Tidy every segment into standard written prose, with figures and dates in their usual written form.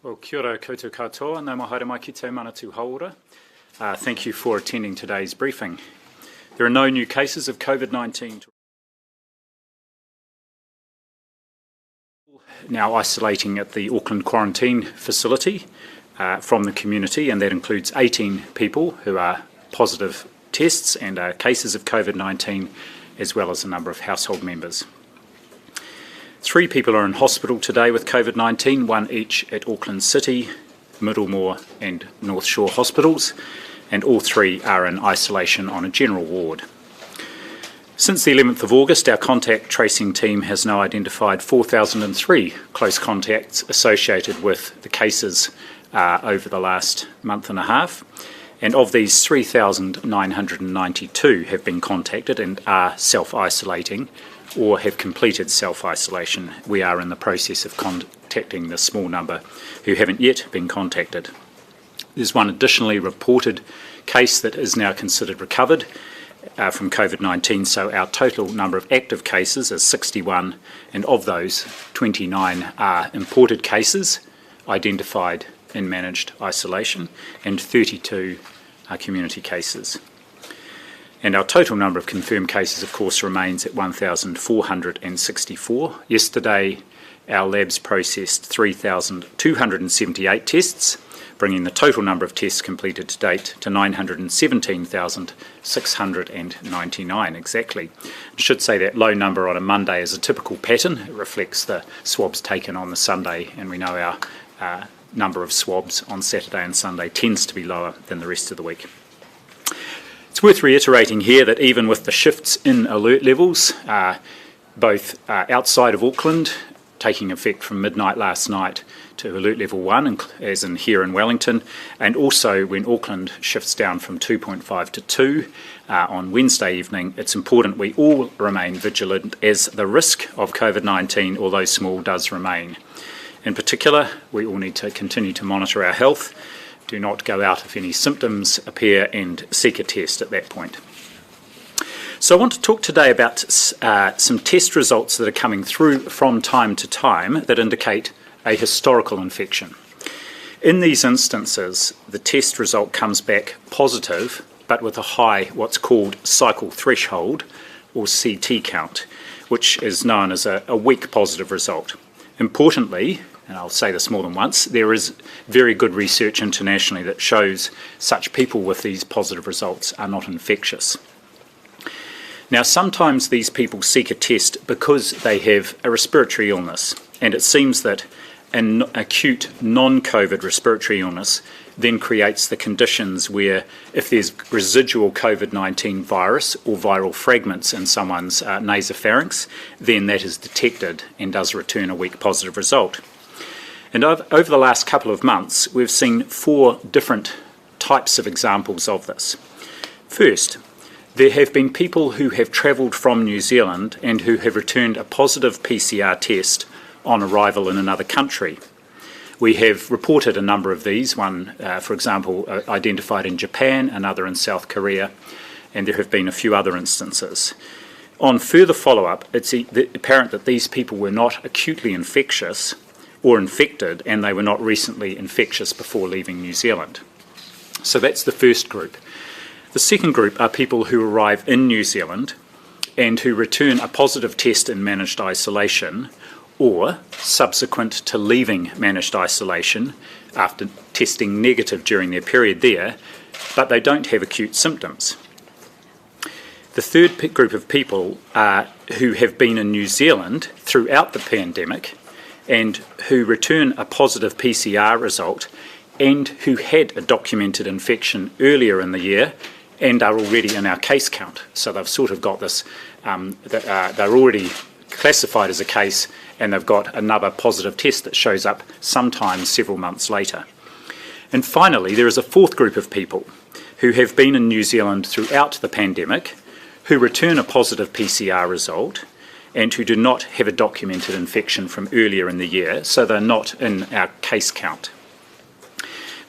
Well, kia ora koutou katoa, nau mai haere mai ki te manatu haora. Thank you for attending today's briefing. There are no new cases of COVID-19. Now isolating at the Auckland quarantine facility from the community, and that includes 18 people who are positive tests and cases of COVID-19, as well as a number of household members. 3 people are in hospital today with COVID-19, 1 each at Auckland City, Middlemore and North Shore hospitals, and all 3 are in isolation on a general ward. Since the 11th of August, our contact tracing team has now identified 4,003 close contacts associated with the cases over the last month and a half, and of these 3,992 have been contacted and are self-isolating or have completed self-isolation. We are in the process of contacting the small number who haven't yet been contacted. There's one additionally reported case that is now considered recovered from COVID-19, so our total number of active cases is 61, and of those, 29 are imported cases identified in managed isolation, and 32 are community cases. And our total number of confirmed cases, of course, remains at 1,464. Yesterday, our labs processed 3,278 tests, bringing the total number of tests completed to date to 917,699 exactly. I should say that low number on a Monday is a typical pattern. It reflects the swabs taken on the Sunday, and we know our number of swabs on Saturday and Sunday tends to be lower than the rest of the week. It's worth reiterating here that even with the shifts in alert levels, both outside of Auckland, taking effect from midnight last night to alert level 1, as in here in Wellington, and also when Auckland shifts down from 2.5 to 2 on Wednesday evening, it's important we all remain vigilant as the risk of COVID-19, although small, does remain. In particular, we all need to continue to monitor our health. Do not go out if any symptoms appear and seek a test at that point. So I want to talk today about some test results that are coming through from time to time that indicate a historical infection. In these instances, the test result comes back positive, but with a high, what's called cycle threshold, or CT count, which is known as a weak positive result. Importantly, and I'll say this more than once, there is very good research internationally that shows such people with these positive results are not infectious. Now, sometimes these people seek a test because they have a respiratory illness, and it seems that an acute non-COVID respiratory illness then creates the conditions where if there's residual COVID-19 virus or viral fragments in someone's nasopharynx, then that is detected and does return a weak positive result. And over the last couple of months, we've seen 4 different types of examples of this. First, there have been people who have travelled from New Zealand and who have returned a positive PCR test on arrival in another country. We have reported a number of these, one, for example, identified in Japan, another in South Korea, and there have been a few other instances. On further follow-up, it's apparent that these people were not acutely infectious or infected, and they were not recently infectious before leaving New Zealand. So that's the first group. The second group are people who arrive in New Zealand and who return a positive test in managed isolation, or subsequent to leaving managed isolation after testing negative during their period there, but they don't have acute symptoms. The third group of people are who have been in New Zealand throughout the pandemic and who return a positive PCR result and who had a documented infection earlier in the year and are already in our case count. So they've sort of got this, they're already classified as a case and they've got another positive test that shows up sometime several months later. And finally, there is a fourth group of people who have been in New Zealand throughout the pandemic, who return a positive PCR result and who do not have a documented infection from earlier in the year, so they're not in our case count.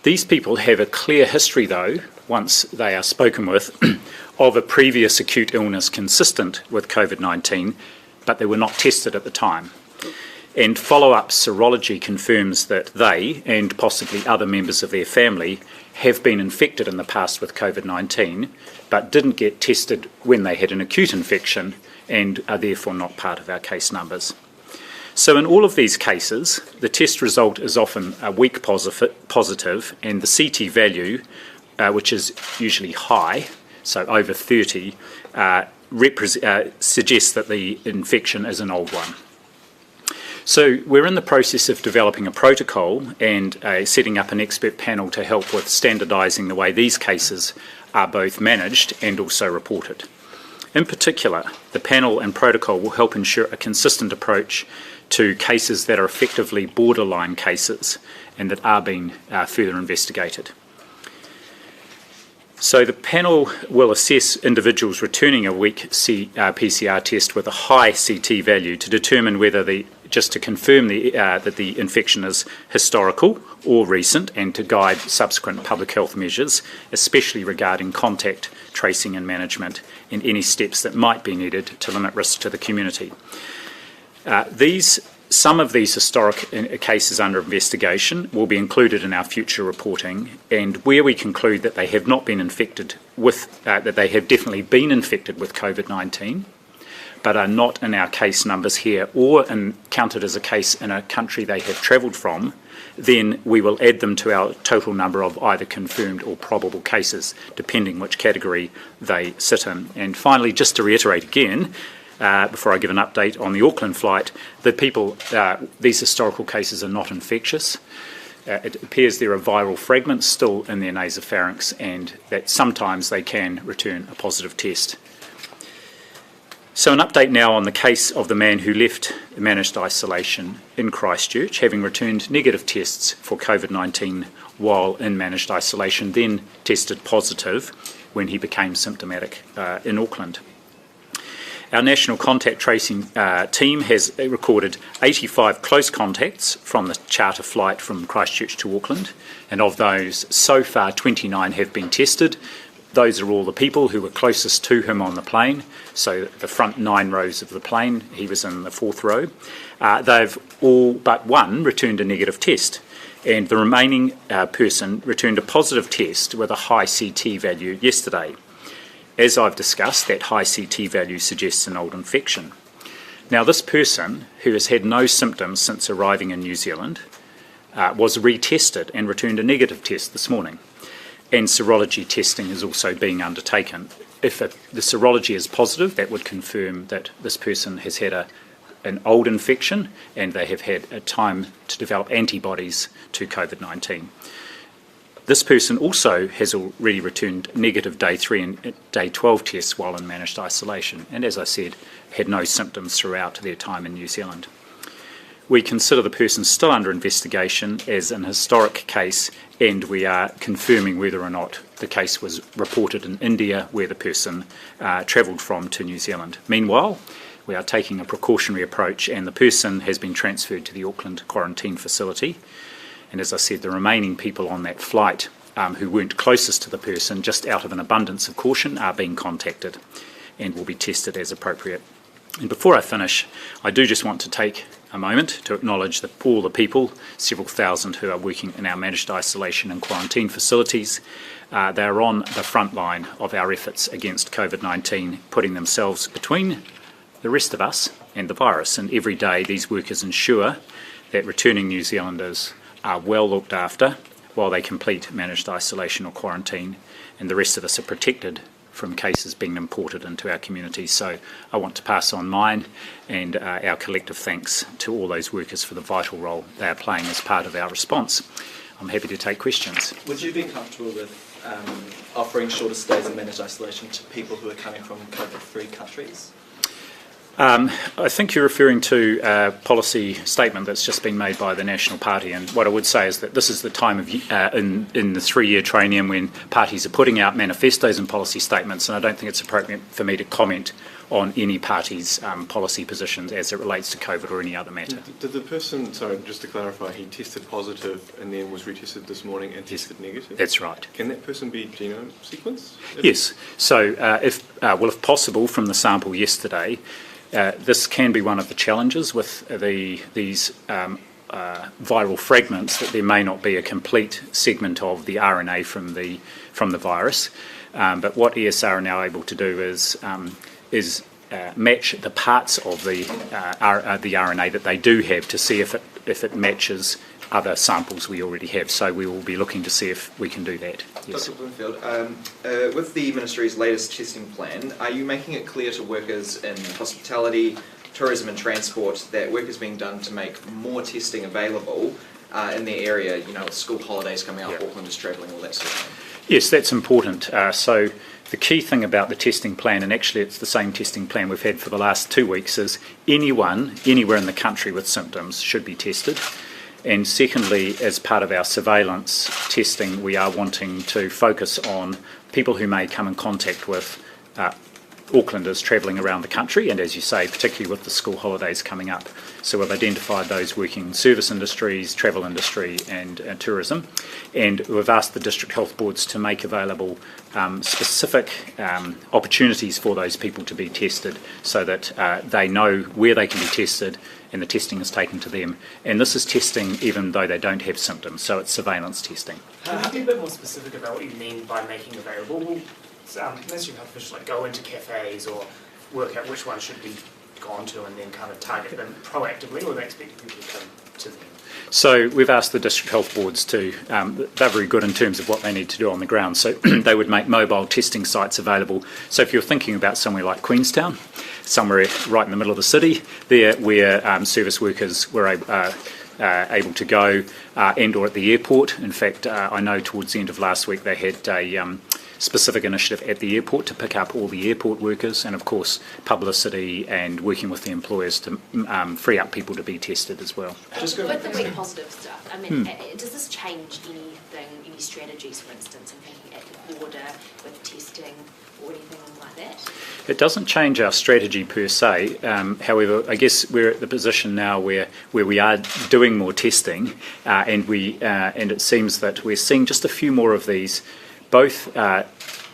These people have a clear history, though, once they are spoken with, of a previous acute illness consistent with COVID-19, but they were not tested at the time. And follow-up serology confirms that they, and possibly other members of their family, have been infected in the past with COVID-19, but didn't get tested when they had an acute infection and are therefore not part of our case numbers. So in all of these cases, the test result is often a weak positive, and the CT value, which is usually high, so over 30, suggests that the infection is an old one. So we're in the process of developing a protocol and setting up an expert panel to help with standardising the way these cases are both managed and also reported. In particular, the panel and protocol will help ensure a consistent approach to cases that are effectively borderline cases and that are being further investigated. So the panel will assess individuals returning a weak PCR test with a high CT value to determine whether just to confirm that the infection is historical or recent, and to guide subsequent public health measures, especially regarding contact tracing and management and any steps that might be needed to limit risk to the community. Some of these historic cases under investigation will be included in our future reporting, and where we conclude that they have not been infected with, that they have definitely been infected with COVID-19, but are not in our case numbers here or counted as a case in a country they have travelled from, then we will add them to our total number of either confirmed or probable cases, depending which category they sit in. And finally, just to reiterate again, before I give an update on the Auckland flight, these historical cases are not infectious. It appears there are viral fragments still in their nasopharynx, and that sometimes they can return a positive test. So an update now on the case of the man who left managed isolation in Christchurch, having returned negative tests for COVID-19 while in managed isolation, then tested positive when he became symptomatic in Auckland. Our national contact tracing team has recorded 85 close contacts from the charter flight from Christchurch to Auckland, and of those, so far 29 have been tested. Those are all the people who were closest to him on the plane, so the front 9 rows of the plane, he was in the 4th row. They've all but one returned a negative test, and the remaining person returned a positive test with a high CT value yesterday. As I've discussed, that high CT value suggests an old infection. Now, this person, who has had no symptoms since arriving in New Zealand, was retested and returned a negative test this morning. And serology testing is also being undertaken. If the serology is positive, that would confirm that this person has had an old infection and they have had a time to develop antibodies to COVID-19. This person also has already returned negative day 3 and day 12 tests while in managed isolation, and as I said, had no symptoms throughout their time in New Zealand. We consider the person still under investigation as an historic case, and we are confirming whether or not the case was reported in India, where the person travelled from to New Zealand. Meanwhile, we are taking a precautionary approach, and the person has been transferred to the Auckland quarantine facility. And as I said, the remaining people on that flight who weren't closest to the person, just out of an abundance of caution, are being contacted and will be tested as appropriate. And before I finish, I do just want to take a moment to acknowledge all the people, several thousand, who are working in our managed isolation and quarantine facilities. They are on the front line of our efforts against COVID-19, putting themselves between the rest of us and the virus. And every day these workers ensure that returning New Zealanders are well looked after while they complete managed isolation or quarantine, and the rest of us are protected from cases being imported into our communities. So I want to pass on mine and our collective thanks to all those workers for the vital role they are playing as part of our response. I'm happy to take questions. Would you be comfortable with offering shorter stays in managed isolation to people who are coming from COVID-free countries? I think you're referring to a policy statement that's just been made by the National Party, and what I would say is that this is the time of in the 3-year triennium when parties are putting out manifestos and policy statements, and I don't think it's appropriate for me to comment on any party's policy positions as it relates to COVID or any other matter. Did the person, sorry, just to clarify, he tested positive and then was retested this morning and tested negative? That's right. Can that person be genome sequenced? Yes. So if possible, from the sample yesterday, this can be one of the challenges with these viral fragments, that there may not be a complete segment of the RNA from the virus. But what ESR are now able to do is match the parts of the RNA that they do have to see if it matches other samples we already have. So we will be looking to see if we can do that. Yes. Dr. Bloomfield, with the Ministry's latest testing plan, are you making it clear to workers in hospitality, tourism and transport that work is being done to make more testing available in their area, you know, with school holidays coming up, Auckland is travelling, all that sort of thing? Yes, that's important. So the key thing about the testing plan, and actually it's the same testing plan we've had for the last 2 weeks, is anyone, anywhere in the country with symptoms should be tested. And secondly, as part of our surveillance testing, we are wanting to focus on people who may come in contact with Aucklanders travelling around the country, and as you say, particularly with the school holidays coming up. So we've identified those working in service industries, travel industry and tourism, and we've asked the district health boards to make available specific opportunities for those people to be tested, so that they know where they can be tested and the testing is taken to them. And this is testing even though they don't have symptoms, so it's surveillance testing. Can you be a bit more specific about what you mean by making available? Will ministry health officials like go into cafes or work out which one should be gone to and then kind of target them proactively, or they expect people to come to them? So we've asked the district health boards to, they're very good in terms of what they need to do on the ground, so they would make mobile testing sites available. So if you're thinking about somewhere like Queenstown, somewhere right in the middle of the city, there where service workers were able to go, and or at the airport. In fact, I know towards the end of last week they had a specific initiative at the airport to pick up all the airport workers, and of course publicity and working with the employers to free up people to be tested as well. With the weak positive stuff, I mean, does this change anything, any strategies, for instance, in thinking at the border with testing or anything like that? It doesn't change our strategy per se. However, I guess we're at the position now where we are doing more testing, and it seems that we're seeing just a few more of these, both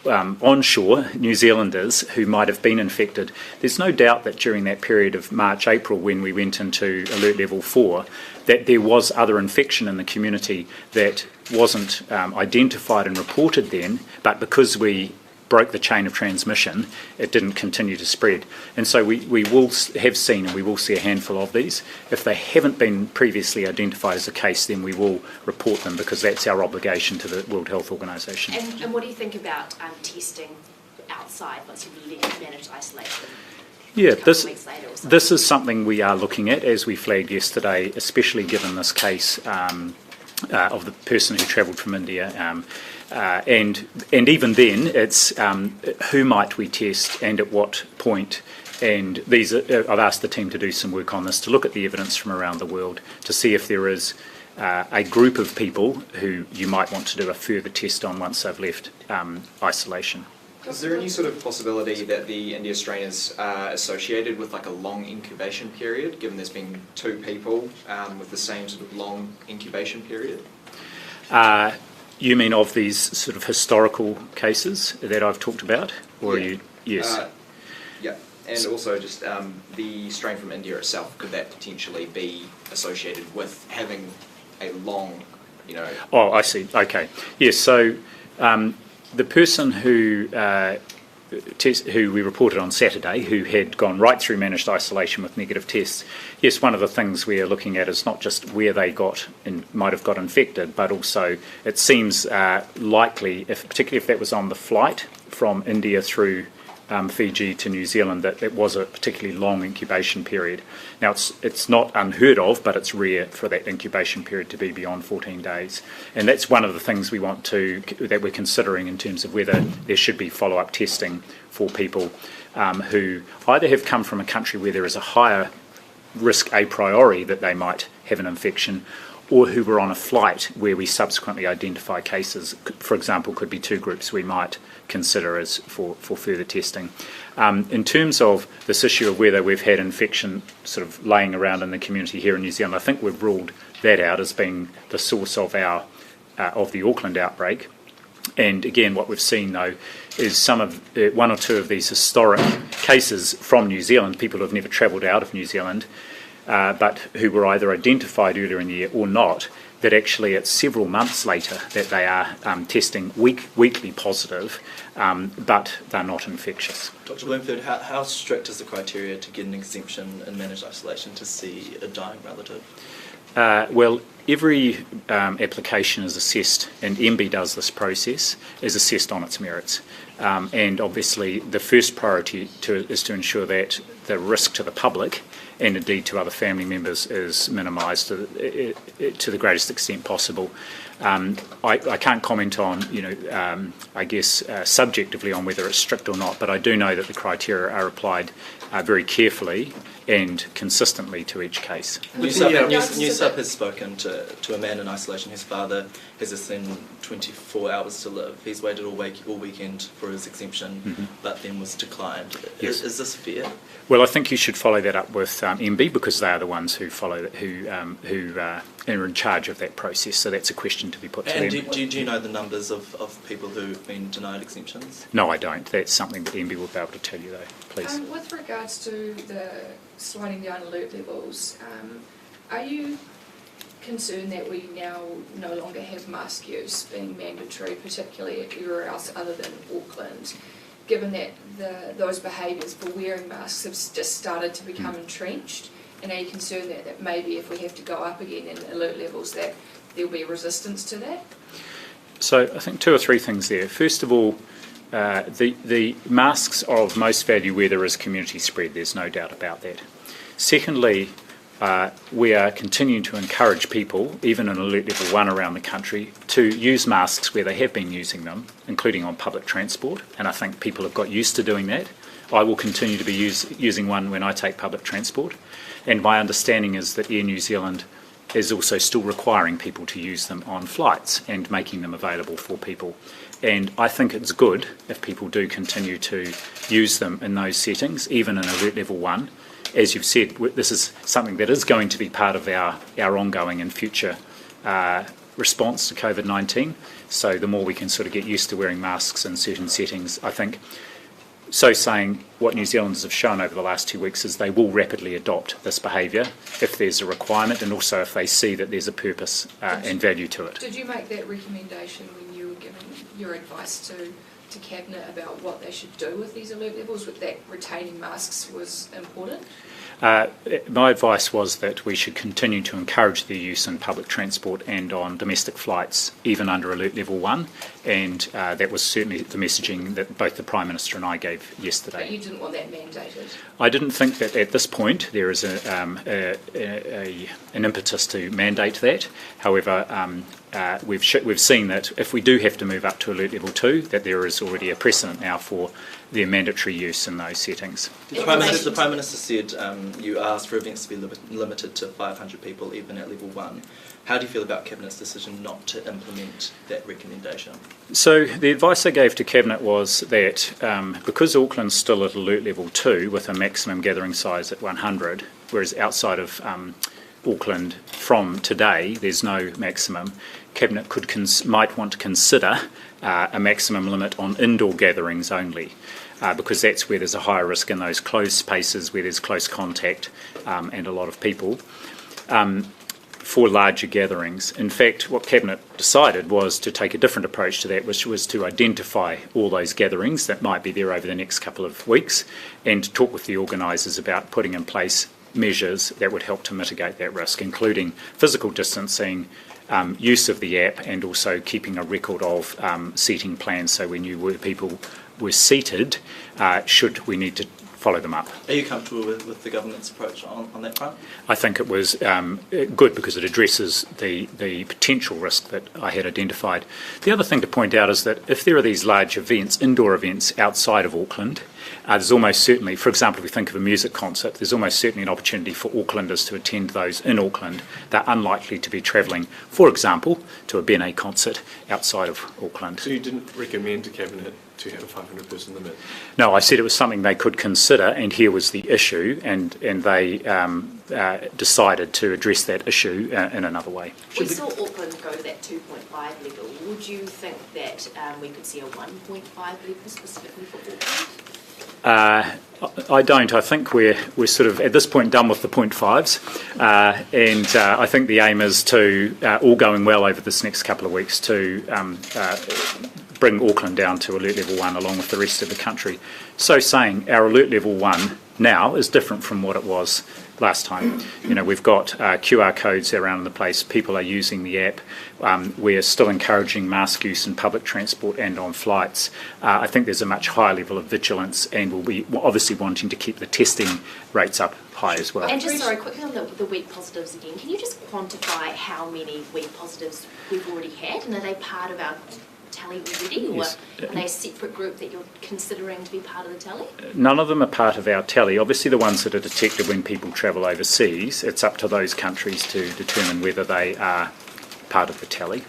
onshore New Zealanders who might have been infected. There's no doubt that during that period of March, April, when we went into alert level 4, that there was other infection in the community that wasn't identified and reported then, but because we broke the chain of transmission, it didn't continue to spread. And so we will have seen, and we will see a handful of these. If they haven't been previously identified as a case, then we will report them, because that's our obligation to the World Health Organisation. And what do you think about testing outside once you've managed isolation? Yeah, this is something we are looking at, as we flagged yesterday, especially given this case of the person who travelled from India. And even then, it's who might we test and at what point. And these I've asked the team to do some work on this, to look at the evidence from around the world to see if there is a group of people who you might want to do a further test on once they've left isolation. Is there any sort of possibility that the India strain is associated with like a long incubation period, given there's been 2 people with the same sort of long incubation period? You mean of these sort of historical cases that I've talked about? Or yeah. Are you? Yes. Yeah, and also just the strain from India itself, could that potentially be associated with having a long, you know... Oh, I see. Okay. Yes, so the person who we reported on Saturday, who had gone right through managed isolation with negative tests, yes, one of the things we are looking at is not just where they might have got infected, but also it seems likely, particularly if that was on the flight from India through Fiji to New Zealand, that it was a particularly long incubation period. Now, it's not unheard of, but it's rare for that incubation period to be beyond 14 days. And that's one of the things that we're considering in terms of whether there should be follow-up testing for people who either have come from a country where there is a higher risk a priori that they might have an infection, or who were on a flight where we subsequently identify cases. For example, could be 2 groups we might consider as for further testing. In terms of this issue of whether we've had infection sort of laying around in the community here in New Zealand, I think we've ruled that out as being the source of the Auckland outbreak. And again, what we've seen though is 1 or 2 of these historic cases from New Zealand, people who have never travelled out of New Zealand, but who were either identified earlier in the year or not, that actually it's several months later that they are testing weekly positive, but they're not infectious. Dr. Bloomfield, how strict is the criteria to get an exemption in managed isolation to see a dying relative? Well, every application is assessed, and MB does this process, is assessed on its merits. And obviously the first priority is to ensure that the risk to the public and indeed to other family members is minimised to the greatest extent possible. I can't comment on, subjectively on whether it's strict or not, but I do know that the criteria are applied very carefully and consistently to each case. New Sub has spoken to a man in isolation whose father has less than 24 hours to live. He's waited all weekend for his exemption, but then was declined. Yes. Is this fair? Well, I think you should follow that up with MB, because they are the ones who are in charge of that process. So that's a question to be put to them. And do you know the numbers of people who've been denied exemptions? No, I don't. That's something that MB will be able to tell you, though. Please. With regards to the sliding down alert levels, are you concerned that we now no longer have mask use being mandatory, particularly everywhere else other than Auckland, given that those behaviours for wearing masks have just started to become entrenched? And are you concerned that maybe if we have to go up again in alert levels that there'll be resistance to that? So I think two or three things there. First of all, the masks are of most value where there is community spread, there's no doubt about that. Secondly, we are continuing to encourage people, even in alert level 1 around the country, to use masks where they have been using them, including on public transport, and I think people have got used to doing that. I will continue to be using one when I take public transport, and my understanding is that Air New Zealand is also still requiring people to use them on flights and making them available for people. And I think it's good if people do continue to use them in those settings, even in alert level 1. As you've said, this is something that is going to be part of our ongoing and future response to COVID-19. So the more we can sort of get used to wearing masks in certain settings, I think. So saying, what New Zealanders have shown over the last 2 weeks is they will rapidly adopt this behaviour if there's a requirement, and also if they see that there's a purpose and value to it. Did you make that recommendation when you were giving your advice to Cabinet about what they should do with these alert levels, with that retaining masks was important? My advice was that we should continue to encourage their use in public transport and on domestic flights, even under alert level 1, and that was certainly the messaging that both the Prime Minister and I gave yesterday. But you didn't want that mandated? I didn't think that at this point there is an impetus to mandate that. However, we've seen that if we do have to move up to alert level 2, that there is already a precedent now for their mandatory use in those settings. The Prime Minister said you asked for events to be limited to 500 people, even at level 1. How do you feel about Cabinet's decision not to implement that recommendation? So the advice I gave to Cabinet was that because Auckland's still at alert level 2 with a maximum gathering size at 100, whereas outside of Auckland from today there's no maximum, Cabinet might want to consider a maximum limit on indoor gatherings only, because that's where there's a higher risk in those closed spaces where there's close contact and a lot of people. For larger gatherings. In fact, what Cabinet decided was to take a different approach to that, which was to identify all those gatherings that might be there over the next couple of weeks and talk with the organisers about putting in place measures that would help to mitigate that risk, including physical distancing, use of the app, and also keeping a record of seating plans, so we knew where people were seated should we need to follow them up. Are you comfortable with the government's approach on that front? I think it was good because it addresses the potential risk that I had identified. The other thing to point out is that if there are these large events, indoor events outside of Auckland, there's almost certainly, for example, if we think of a music concert, there's almost certainly an opportunity for Aucklanders to attend those in Auckland. They're unlikely to be travelling, for example, to a Bene concert outside of Auckland. So you didn't recommend to Cabinet to have a 500-person limit? No, I said it was something they could consider, and here was the issue, and they decided to address that issue in another way. We saw Auckland go to that 2.5 level. Would you think that we could see a 1.5 level specifically for Auckland? I don't. I think we're sort of at this point done with the 0.5s, and I think the aim is to, all going well over this next couple of weeks, to bring Auckland down to alert level 1 along with the rest of the country. So saying, our alert level 1 now is different from what it was last time. You know, we've got QR codes around the place. People are using the app. We're still encouraging mask use in public transport and on flights. I think there's a much higher level of vigilance, and we'll be obviously wanting to keep the testing rates up high as well. And just, sorry, quickly on the weak positives again, can you just quantify how many weak positives we've already had, and are they part of our tally already, or Yes. are they a separate group that you're considering to be part of the tally? None of them are part of our tally. Obviously, the ones that are detected when people travel overseas, it's up to those countries to determine whether they are part of the tally.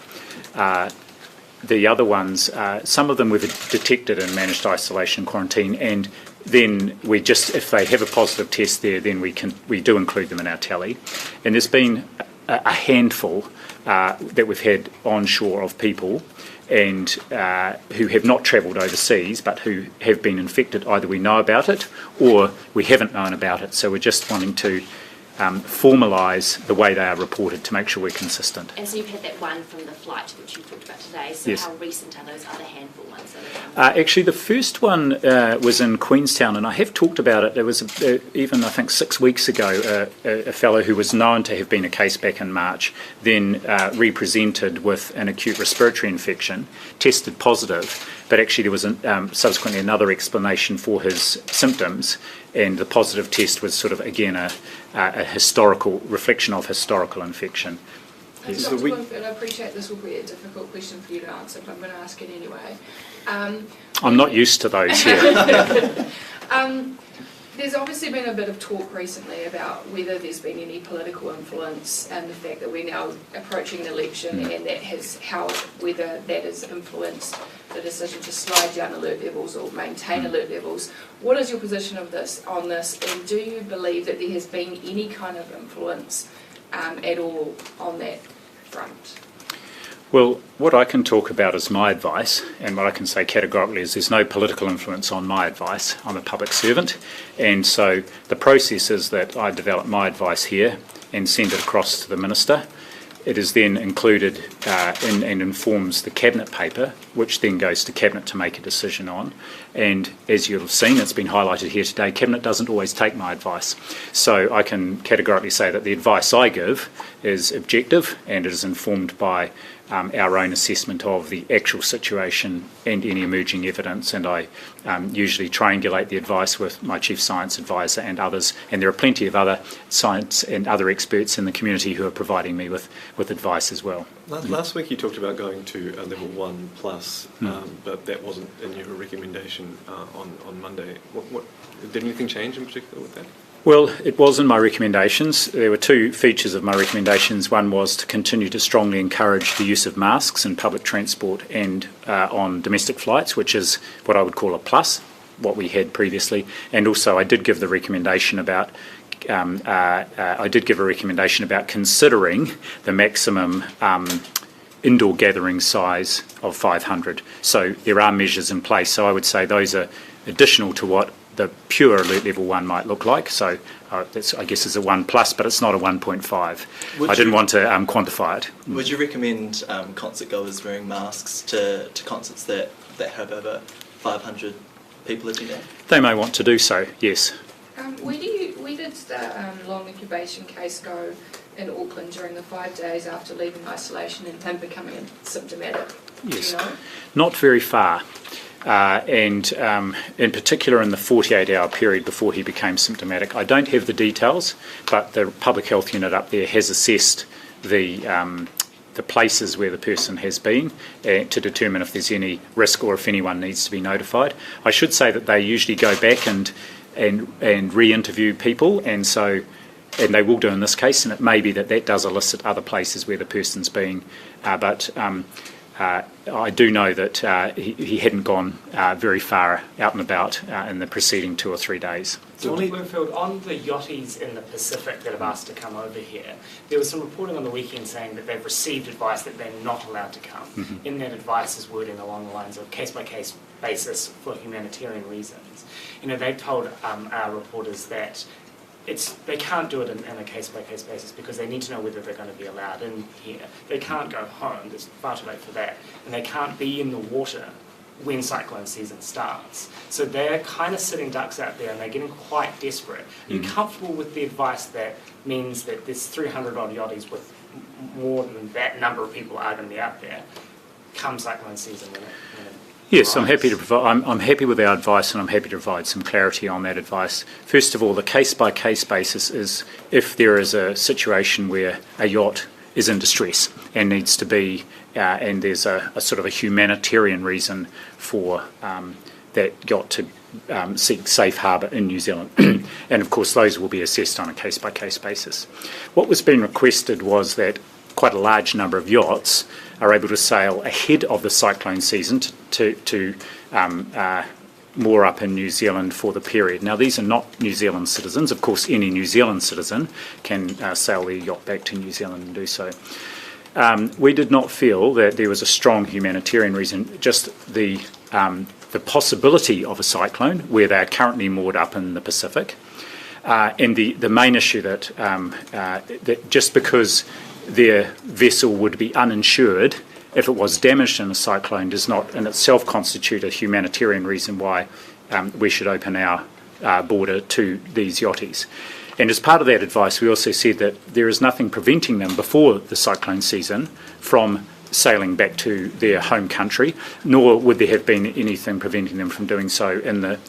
The other ones, some of them we've detected in managed isolation quarantine, and then we just, if they have a positive test there, then we do include them in our tally. And there's been a handful that we've had onshore of people and who have not travelled overseas but who have been infected. Either we know about it or we haven't known about it. So we're just wanting to formalise the way they are reported to make sure we're consistent. And so you've had that one from the flight which you talked about today, so Yes. how recent are those other handful ones? Actually, the first one was in Queenstown, and I have talked about it. There was even, I think, 6 weeks ago, a fellow who was known to have been a case back in March, then represented with an acute respiratory infection, tested positive, but actually there was subsequently another explanation for his symptoms, and the positive test was sort of, again, a historical reflection of historical infection. Yes. Dr. Bloomfield, I appreciate this will be a difficult question for you to answer, but I'm going to ask it anyway. I'm not used to those here. There's obviously been a bit of talk recently about whether there's been any political influence and the fact that we're now approaching the election and that whether that has influenced the decision to slide down alert levels or maintain alert levels. What is your position on this, and do you believe that there has been any kind of influence at all on that front? Well, what I can talk about is my advice, and what I can say categorically is there's no political influence on my advice. I'm a public servant, and so the process is that I develop my advice here and send it across to the Minister. It is then included and informs the Cabinet paper, which then goes to Cabinet to make a decision on. And as you'll have seen, it's been highlighted here today, Cabinet doesn't always take my advice. So I can categorically say that the advice I give is objective and it is informed by our own assessment of the actual situation and any emerging evidence, and I usually triangulate the advice with my Chief Science Advisor and others, and there are plenty of other science and other experts in the community who are providing me with advice as well. Last week you talked about going to a level 1 plus, but that wasn't in your recommendation on Monday. Did anything change in particular with that? Well, it was in my recommendations. There were two features of my recommendations. One was to continue to strongly encourage the use of masks in public transport and on domestic flights, which is what I would call a plus, what we had previously. And also I did give the recommendation about considering the maximum indoor gathering size of 500. So there are measures in place. So I would say those are additional to what the pure alert level 1 might look like. So that's, I guess, is a 1 plus, but it's not a 1.5. I didn't want to quantify it. Would you recommend concert goers wearing masks to concerts that have over 500 people attending? They may want to do so, yes. Where did the long incubation case go in Auckland during the 5 days after leaving isolation and him becoming symptomatic? Yes. Do you know? Not very far. And in particular in the 48-hour period before he became symptomatic. I don't have the details, but the public health unit up there has assessed the places where the person has been to determine if there's any risk or if anyone needs to be notified. I should say that they usually go back and re-interview people, and they will do in this case, and it may be that does elicit other places where the person's been, but I do know that he hadn't gone very far out and about in the preceding 2 or 3 days. Dr. Bloomfield, on the yachties in the Pacific that have asked to come over here, there was some reporting on the weekend saying that they've received advice that they're not allowed to come. In that advice is wording along the lines of case-by-case basis for humanitarian reasons. They told our reporters that they can't do it in a case-by-case basis because they need to know whether they're going to be allowed in here. They can't go home, it's far too late for that, and they can't be in the water when cyclone season starts. So they're kind of sitting ducks out there and they're getting quite desperate. Are you comfortable with the advice that means that there's 300 odd yachties with more than that number of people are going to be out there come cyclone season? Yes, I'm happy to provide. I'm happy with our advice, and I'm happy to provide some clarity on that advice. First of all, the case-by-case basis is if there is a situation where a yacht is in distress and needs to be, and there's a sort of a humanitarian reason for that yacht to seek safe harbour in New Zealand. And of course those will be assessed on a case-by-case basis. What was being requested was that quite a large number of yachts are able to sail ahead of the cyclone season to moor up in New Zealand for the period. Now, these are not New Zealand citizens. Of course, any New Zealand citizen can sail their yacht back to New Zealand and do so. We did not feel that there was a strong humanitarian reason, just the possibility of a cyclone where they are currently moored up in the Pacific. And the main issue that just because their vessel would be uninsured if it was damaged in a cyclone does not in itself constitute a humanitarian reason why we should open our border to these yachties. And as part of that advice, we also said that there is nothing preventing them before the cyclone season from sailing back to their home country, nor would there have been anything preventing them from doing so in the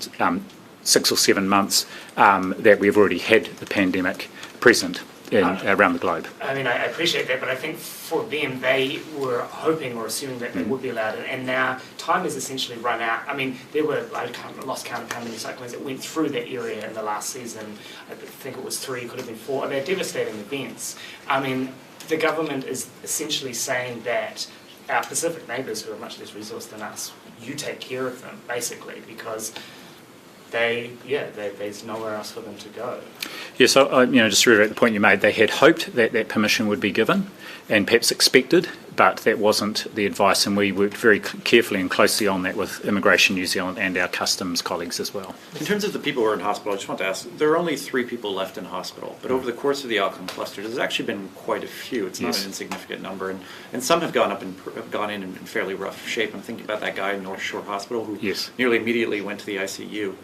6 or 7 months that we've already had the pandemic present around the globe. I mean, I appreciate that, but I think for them, they were hoping or assuming that they would be allowed, and now time has essentially run out. I mean, there were, I lost count of how many cyclones that went through that area in the last season. I think it was 3, could have been 4. They're devastating events. I mean, the government is essentially saying that our Pacific neighbours, who are much less resourced than us, you take care of them, basically, because there's nowhere else for them to go. Yeah, so just to reiterate the point you made, they had hoped that that permission would be given and perhaps expected, but that wasn't the advice, and we worked very carefully and closely on that with Immigration New Zealand and our customs colleagues as well. In terms of the people who are in hospital, I just want to ask, there are only 3 people left in hospital, but over the course of the Auckland cluster, there's actually been quite a few. It's not an insignificant number, and some have gone in fairly rough shape. I'm thinking about that guy in North Shore Hospital who nearly immediately went to the ICU.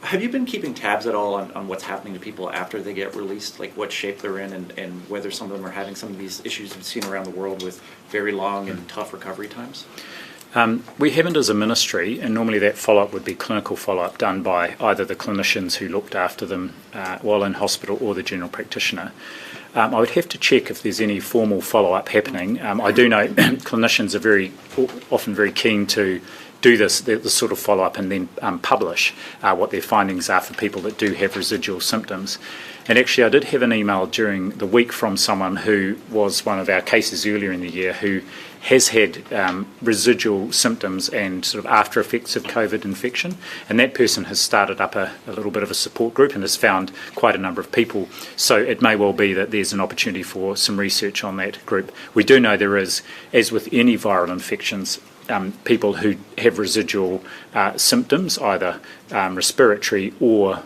Have you been keeping tabs at all on what's happening to people after they get released, like what shape they're in and whether some of them are having some of these issues we've seen around the world with very long and tough recovery times? We haven't as a ministry, and normally that follow-up would be clinical follow-up done by either the clinicians who looked after them while in hospital or the general practitioner. I would have to check if there's any formal follow-up happening. I do know clinicians are often very keen to do this sort of follow-up and then publish what their findings are for people that do have residual symptoms. And actually I did have an email during the week from someone who was one of our cases earlier in the year who has had residual symptoms and sort of after effects of COVID infection, and that person has started up a little bit of a support group and has found quite a number of people. So it may well be that there's an opportunity for some research on that group. We do know there is, as with any viral infections, people who have residual symptoms, either respiratory or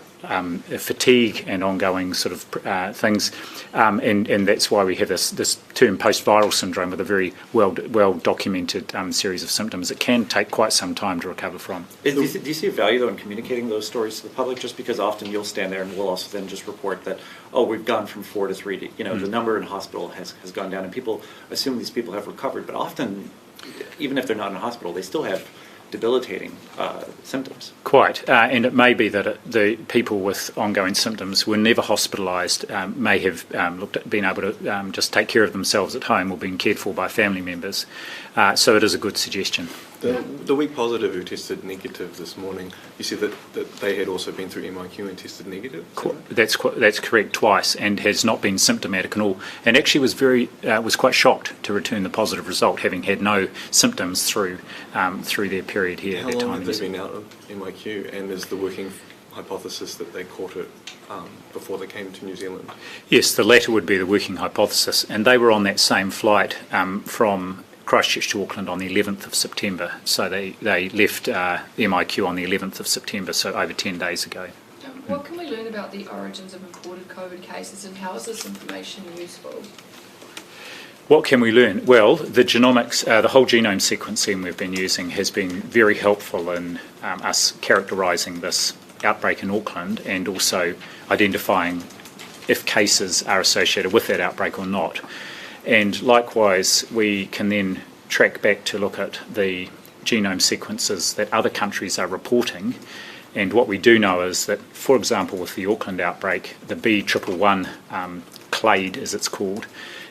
fatigue and ongoing sort of things, and that's why we have this term post-viral syndrome with a very well documented series of symptoms that can take quite some time to recover from. Do you see a value though in communicating those stories to the public? Just because often you'll stand there and we'll also then just report that, oh, we've gone from 4 to 3, the number in hospital has gone down, and people assume these people have recovered, but often, even if they're not in hospital, they still have debilitating symptoms. Quite, and it may be that the people with ongoing symptoms were never hospitalised, may have been able to just take care of themselves at home or been cared for by family members. So it is a good suggestion. The weak positive who tested negative this morning, you said that they had also been through MIQ and tested negative? That's correct, twice, and has not been symptomatic at all, and actually was quite shocked to return the positive result, having had no symptoms through their period here. How long have they been out of MIQ, and is the working hypothesis that they caught it before they came to New Zealand? Yes, the latter would be the working hypothesis, and they were on that same flight from Christchurch to Auckland on the 11th of September. So they left MIQ on the 11th of September, so over 10 days ago. What can we learn about the origins of imported COVID cases, and how is this information useful? What can we learn? Well, the genomics, the whole genome sequencing we've been using has been very helpful in us characterising this outbreak in Auckland and also identifying if cases are associated with that outbreak or not. And likewise, we can then track back to look at the genome sequences that other countries are reporting. And what we do know is that, for example, with the Auckland outbreak, the B111 clade, as it's called,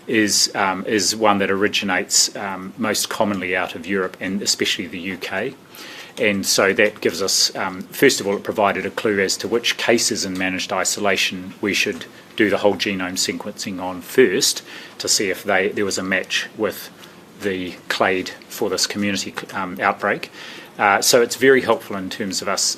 is one that originates most commonly out of Europe and especially the UK. And so that gives us, first of all, it provided a clue as to which cases in managed isolation we should do the whole genome sequencing on first to see if there was a match with the clade for this community outbreak. So it's very helpful in terms of us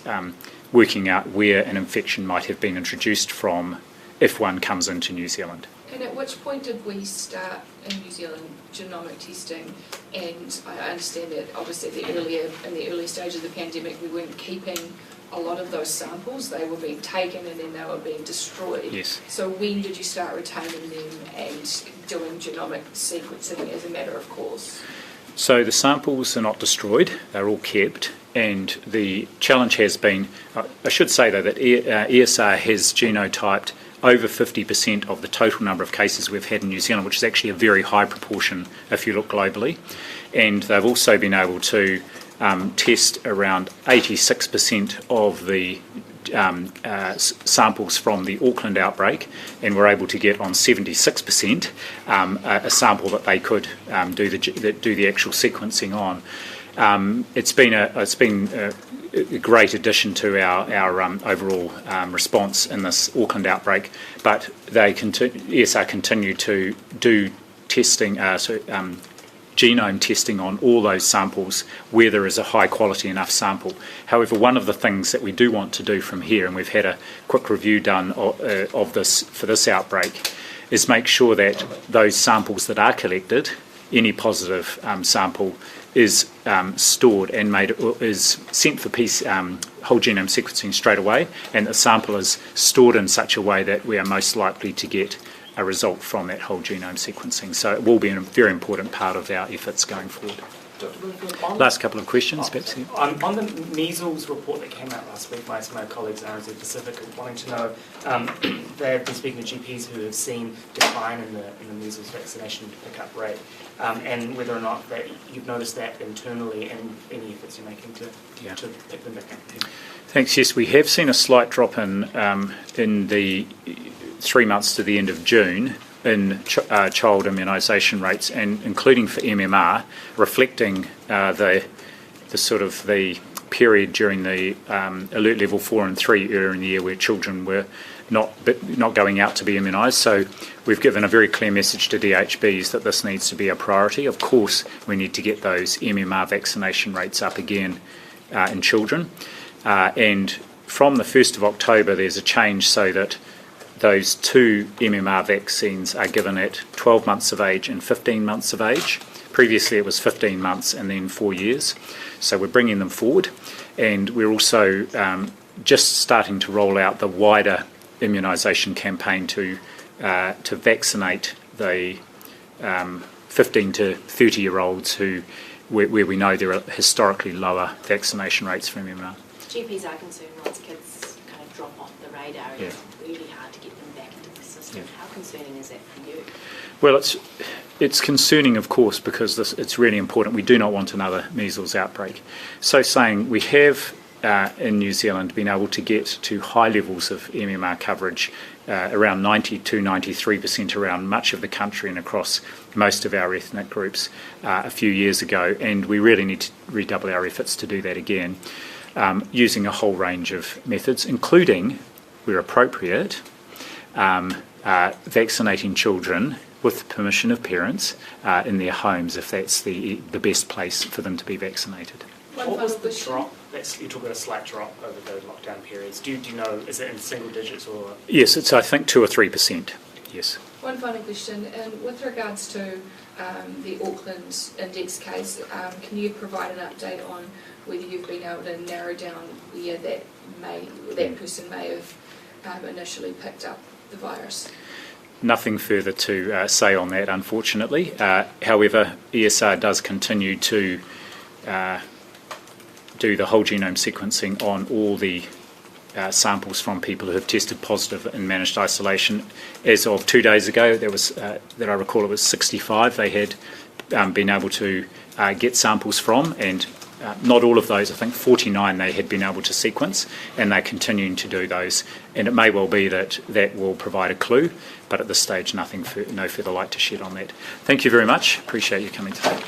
working out where an infection might have been introduced from if one comes into New Zealand. And at which point did we start in New Zealand genomic testing? And I understand that obviously in the early stages of the pandemic we weren't keeping a lot of those samples. They were being taken and then they were being destroyed. Yes. So when did you start retaining them and doing genomic sequencing as a matter of course? So the samples are not destroyed, they're all kept, and the challenge has been, I should say though that ESR has genotyped over 50% of the total number of cases we've had in New Zealand, which is actually a very high proportion if you look globally. And they've also been able to test around 86% of the samples from the Auckland outbreak, and we're able to get on 76% a sample that they could do the actual sequencing on. It's been a great addition to our overall response in this Auckland outbreak, but ESR continue to do testing, genome testing on all those samples where there is a high quality enough sample. However, one of the things that we do want to do from here, and we've had a quick review done of this for this outbreak, is make sure that those samples that are collected, any positive sample, is stored and is sent for whole genome sequencing straight away, and the sample is stored in such a way that we are most likely to get a result from that whole genome sequencing. So it will be a very important part of our efforts going forward. Last couple of questions, perhaps. Yeah. On the measles report that came out last week by some of my colleagues in RNZ Pacific are wanting to know, they've been speaking to GPs who have seen decline in the measles vaccination pickup rate, and whether or not that you've noticed that internally and any efforts you're making to pick them back up. Yeah. Thanks. Yes, we have seen a slight drop in the 3 months to the end of June in child immunisation rates, and including for MMR, reflecting the period during the alert level 4 and 3 earlier in the year where children were not going out to be immunised. So we've given a very clear message to DHBs that this needs to be a priority. Of course, we need to get those MMR vaccination rates up again in children. And from the 1st of October, there's a change so that those 2 MMR vaccines are given at 12 months of age and 15 months of age. Previously it was 15 months and then 4 years. So we're bringing them forward, and we're also just starting to roll out the wider immunisation campaign to vaccinate the 15 to 30-year-olds where we know there are historically lower vaccination rates for MMR. GPs are concerned once kids kind of drop off the radar. Yeah. It's really hard to get them back into the system. Yeah. How concerning is that for you? Well, it's concerning, of course, because it's really important. We do not want another measles outbreak. So saying, we have in New Zealand been able to get to high levels of MMR coverage, around 90 to 93% around much of the country and across most of our ethnic groups a few years ago, and we really need to redouble our efforts to do that again, using a whole range of methods, including, where appropriate, vaccinating children with permission of parents in their homes if that's the best place for them to be vaccinated. What was the drop? You talk about a slight drop over those lockdown periods. Do you know, is it in single digits or? Yes, it's I think 2 or 3%. Yes. One final question, and with regards to the Auckland index case. Can you provide an update on whether you've been able to narrow down where that person may have initially picked up the virus? Nothing further to say on that, unfortunately. However, ESR does continue to do the whole genome sequencing on all the samples from people who have tested positive in managed isolation. As of 2 days ago, there was, that I recall, it was 65 they had been able to get samples from, and not all of those, I think 49 they had been able to sequence, and they're continuing to do those. And it may well be that that will provide a clue, but at this stage, no further light to shed on that. Thank you very much. Appreciate you coming today.